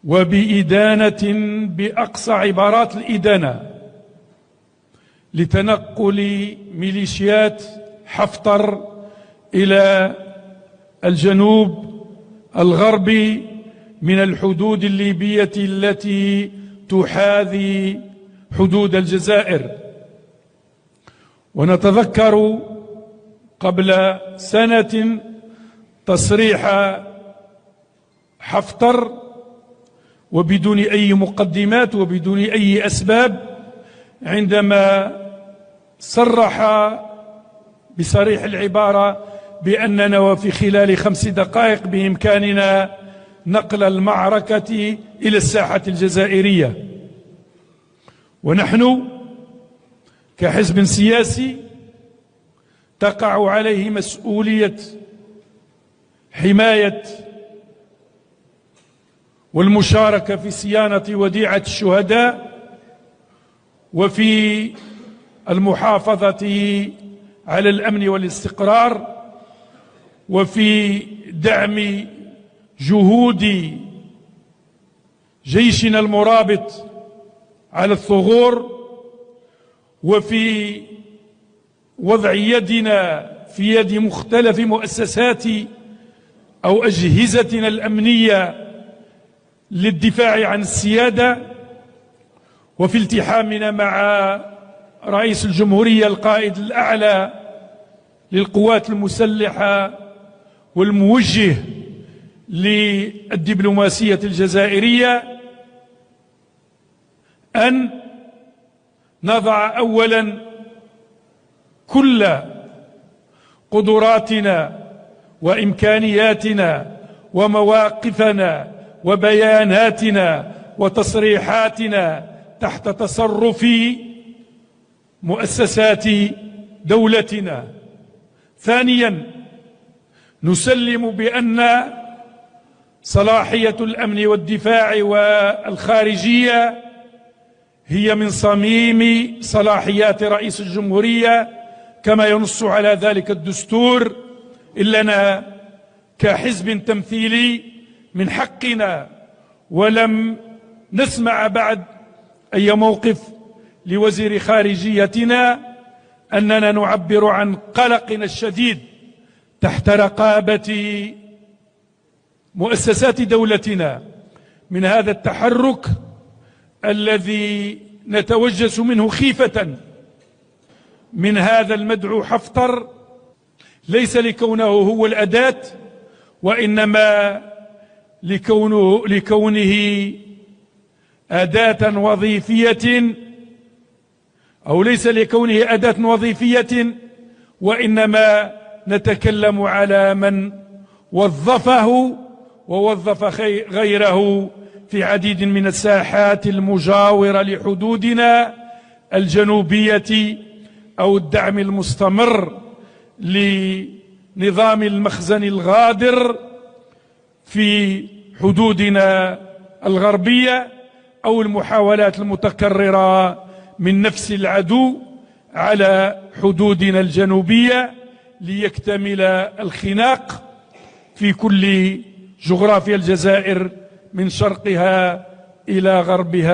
وبإدانة بأقصى عبارات الإدانة لتنقل ميليشيات حفتر إلى الجنوب الغربي من الحدود الليبية التي تحاذي حدود الجزائر. ونتذكر قبل سنة تصريح حفتر وبدون أي مقدمات وبدون أي أسباب، عندما صرح بصريح العبارة بأننا وفي خلال 5 دقائق بإمكاننا نقل المعركة إلى الساحة الجزائرية. ونحن كحزب سياسي تقع عليه مسؤولية حماية والمشاركة في صيانة وديعة الشهداء وفي المحافظة على الأمن والاستقرار وفي دعم جهود جيشنا المرابط على الثغور وفي وضع يدنا في يد مختلف مؤسسات أو أجهزتنا الأمنية للدفاع عن السيادة، وفي التحامنا مع رئيس الجمهورية القائد الأعلى للقوات المسلحة والموجه للدبلوماسية الجزائرية، أن نضع أولا كل قدراتنا وإمكانياتنا ومواقفنا وبياناتنا وتصريحاتنا تحت تصرف مؤسسات دولتنا. ثانيا، نسلم بأن صلاحية الأمن والدفاع والخارجية هي من صميم صلاحيات رئيس الجمهورية كما ينص على ذلك الدستور، إننا كحزب تمثيلي من حقنا، ولم نسمع بعد أي موقف لوزير خارجيتنا، أننا نعبر عن قلقنا الشديد تحت رقابة مؤسسات دولتنا من هذا التحرك الذي نتوجس منه خيفة من هذا المدعو حفتر، ليس لكونه هو الأداة، وإنما لكونه أداة وظيفية، أو ليس لكونه أداة وظيفية، وإنما نتكلم على من وظفه ووظف غيره في عديد من الساحات المجاورة لحدودنا الجنوبية، أو الدعم المستمر لنظام المخزن الغادر في حدودنا الغربية، أو المحاولات المتكررة من نفس العدو على حدودنا الجنوبية ليكتمل الخناق في كل جغرافيا الجزائر من شرقها إلى غربها.